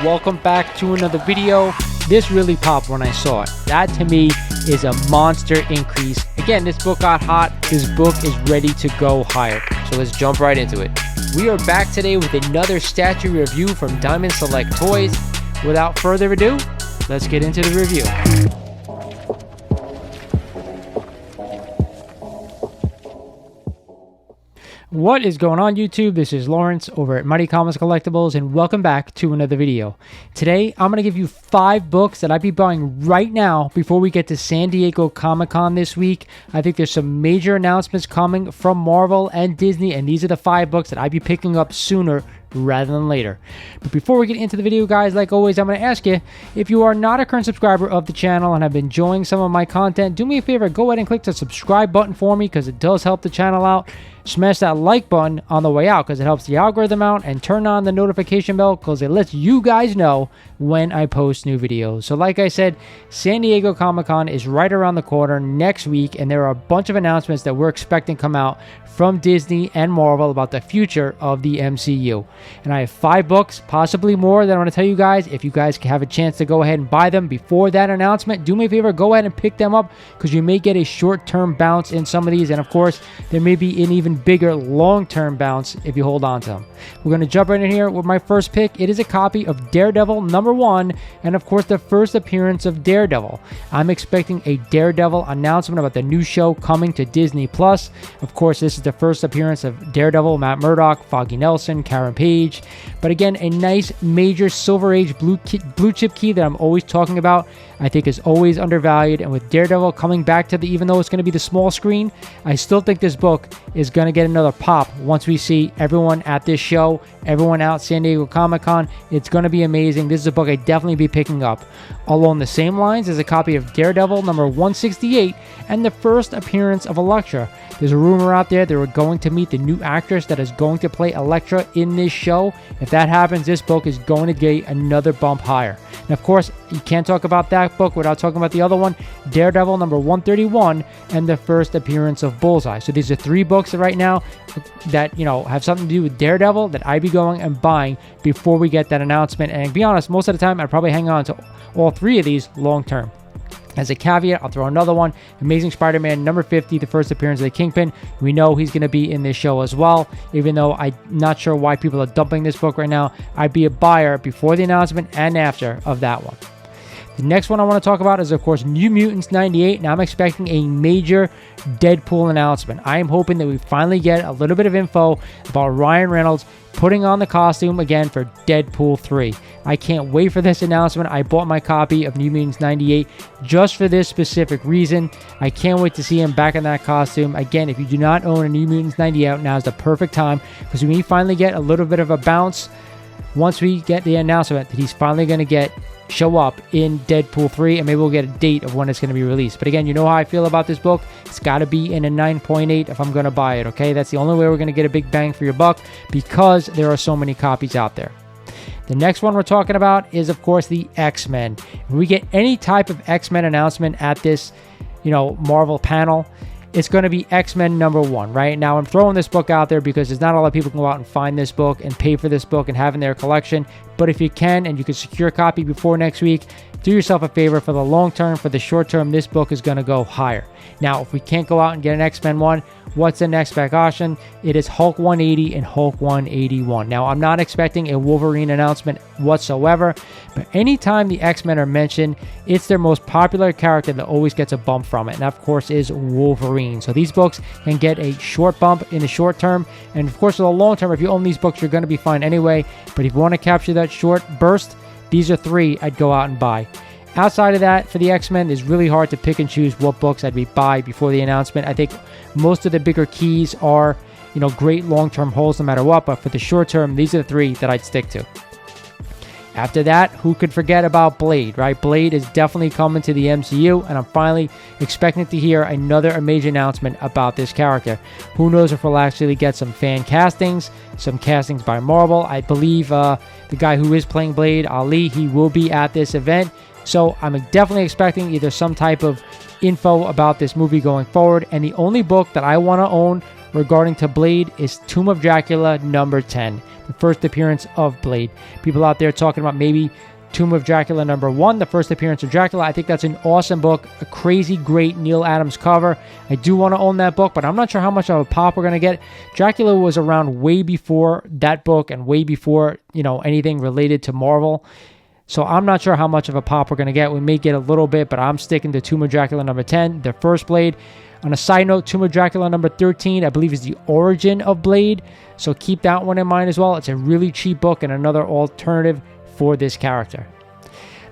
welcome back to another video. This really popped when I saw it. That to me is a monster increase. Again, this book got hot. This book is ready to go higher. So let's jump right into it. We are back today with another statue review from Diamond Select Toys. Without further ado, let's get into the review. What is going on YouTube? This is Lawrence over at Mighty Comics Collectibles and welcome back to another video. Today I'm going to give you 5 books that I'd be buying right now before we get to San Diego Comic-Con this week. I think there's some major announcements coming from Marvel and Disney, and these are the 5 books that I'd be picking up sooner rather than later. But before we get into the video, guys, like always, I'm going to ask you, if you are not a current subscriber of the channel and have been enjoying some of my content, do me a favor, go ahead and click the subscribe button for me because it does help the channel out. Smash that like button on the way out because it helps the algorithm out, and turn on the notification bell because it lets you guys know when I post new videos. So like I said, San Diego Comic-Con is right around the corner next week, and there are a bunch of announcements that we're expecting come out from Disney and Marvel about the future of the MCU. And I have 5 books, possibly more, that I want to tell you guys. If you guys have a chance to go ahead and buy them before that announcement, do me a favor, go ahead and pick them up because you may get a short-term bounce in some of these, and of course there may be an even bigger long-term bounce if you hold on to them. We're going to jump right in here with my first pick. It is a copy of Daredevil #1, and of course the first appearance of Daredevil. I'm expecting a Daredevil announcement about the new show coming to Disney Plus. Of course, this is the first appearance of Daredevil, Matt Murdock, Foggy Nelson, Karen Page. But again, a nice major Silver Age blue chip key that I'm always talking about. I think is always undervalued, and with Daredevil coming back to the, even though it's going to be the small screen, I still think this book is going to get another pop once we see everyone at this show, everyone out San Diego Comic-Con. It's going to be amazing. This is a book I'd definitely be picking up. Along the same lines is a copy of Daredevil #168 and the first appearance of Elektra. There's a rumor out there that we're going to meet the new actress that is going to play Elektra in this show. If that happens, this book is going to get another bump higher. And of course, you can't talk about that book without talking about the other one, Daredevil #131 and the first appearance of Bullseye. So these are 3 books right now that, you know, have something to do with Daredevil that I'd be going and buying before we get that announcement. And to be honest, most of the time I'd probably hang on to all 3 of these long term. As a caveat, I'll throw another one. Amazing Spider-Man #50, the first appearance of the Kingpin. We know he's going to be in this show as well. Even though I'm not sure why people are dumping this book right now, I'd be a buyer before the announcement and after of that one. The next one I want to talk about is, of course, New Mutants '98. Now I'm expecting a major Deadpool announcement. I am hoping that we finally get a little bit of info about Ryan Reynolds putting on the costume again for Deadpool 3. I can't wait for this announcement. I bought my copy of New Mutants '98 just for this specific reason. I can't wait to see him back in that costume. Again, if you do not own a New Mutants '98, now is the perfect time because we may finally get a little bit of a bounce once we get the announcement that he's finally going to show up in Deadpool 3, and maybe we'll get a date of when it's going to be released. But again, you know how I feel about this book. It's got to be in a 9.8 if I'm going to buy it, okay? That's the only way we're going to get a big bang for your buck because there are so many copies out there. The next one we're talking about is, of course, the X-Men. If we get any type of X-Men announcement at this, Marvel panel, it's going to be X-Men #1, right? Now, I'm throwing this book out there because there's not a lot of people can go out and find this book and pay for this book and have in their collection. But if you can and you can secure a copy before next week, do yourself a favor. For the long term, for the short term, this book is going to go higher. Now, if we can't go out and get an X-Men one, what's the next back option? It is Hulk 180 and Hulk 181. Now, I'm not expecting a Wolverine announcement whatsoever, but anytime the X-Men are mentioned, it's their most popular character that always gets a bump from it, and that, of course, is Wolverine. So these books can get a short bump in the short term, and of course, in the long term, if you own these books, you're going to be fine anyway, but if you want to capture that short burst, these are 3 I'd go out and buy. Outside of that, for the X-Men, it's really hard to pick and choose what books I'd buy before the announcement. I think most of the bigger keys are, great long-term holds no matter what, but for the short term, these are the 3 that I'd stick to. After that, who could forget about Blade, right? Blade is definitely coming to the MCU, and I'm finally expecting to hear another amazing announcement about this character. Who knows if we'll actually get some fan castings, some castings by Marvel. I believe the guy who is playing Blade, Ali, he will be at this event. So I'm definitely expecting either some type of info about this movie going forward. And the only book that I want to own regarding to Blade is Tomb of Dracula number 10, the first appearance of Blade. People out there talking about maybe Tomb of Dracula number 1, the first appearance of Dracula. I think that's an awesome book, a crazy great Neil Adams cover. I do want to own that book, but I'm not sure how much of a pop we're going to get. Dracula was around way before that book and way before, anything related to Marvel. So I'm not sure how much of a pop we're going to get. We may get a little bit, but I'm sticking to Tomb of Dracula number 10, the first Blade. On a side note, Tomb of Dracula number 13, I believe, is the origin of Blade. So keep that one in mind as well. It's a really cheap book and another alternative for this character.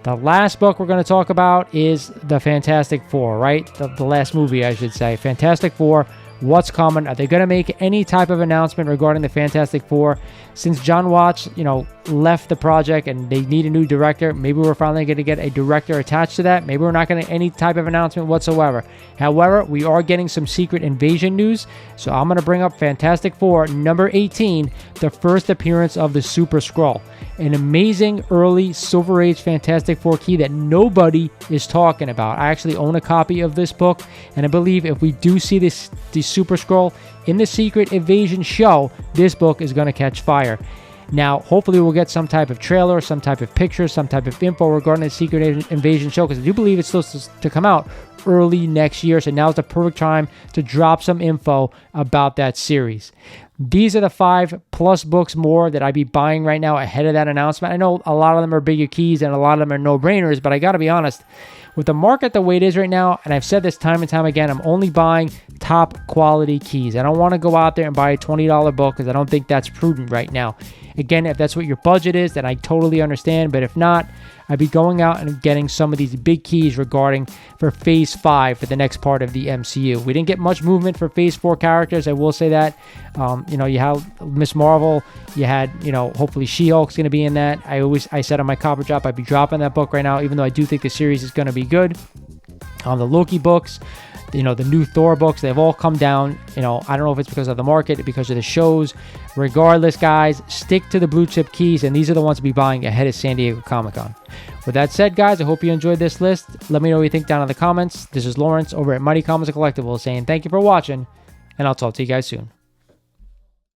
The last book we're going to talk about is the Fantastic Four, right? The last movie, I should say. Fantastic Four. What's coming? Are they going to make any type of announcement regarding the Fantastic Four? Since John Watts, left the project and they need a new director, maybe we're finally going to get a director attached to that. Maybe we're not going to any type of announcement whatsoever. However, we are getting some Secret Invasion news, so I'm going to bring up Fantastic Four number 18, the first appearance of the Super Skrull. An amazing early Silver Age Fantastic Four key that nobody is talking about. I actually own a copy of this book, and I believe if we do see the Super Skrull in the Secret Invasion show, this book is going to catch fire. Now, hopefully we'll get some type of trailer, some type of picture, some type of info regarding the Secret Invasion show, because I do believe it's supposed to come out early next year, so now is the perfect time to drop some info about that series. These are the 5+ books more that I'd be buying right now ahead of that announcement. I know a lot of them are bigger keys and a lot of them are no-brainers, but I got to be honest, with the market the way it is right now, and I've said this time and time again, I'm only buying top quality keys. I don't want to go out there and buy a $20 book because I don't think that's prudent right now. Again, if that's what your budget is, then I totally understand, but if not, I'd be going out and getting some of these big keys regarding for Phase 5 for the next part of the MCU. We didn't get much movement for Phase 4 characters, I will say that. You had Miss Marvel, you had, hopefully She-Hulk's going to be in that. I said on my Copper Drop I'd be dropping that book right now, even though I do think the series is going to be good. On the Loki books, the new Thor books, they've all come down. I don't know if it's because of the market, because of the shows. Regardless, guys, stick to the blue chip keys, and these are the ones to be buying ahead of San Diego Comic-Con. With that said, guys, I hope you enjoyed this list. Let me know what you think down in the comments. This is Lawrence over at Mighty Comics and Collectibles saying thank you for watching, and I'll talk to you guys soon.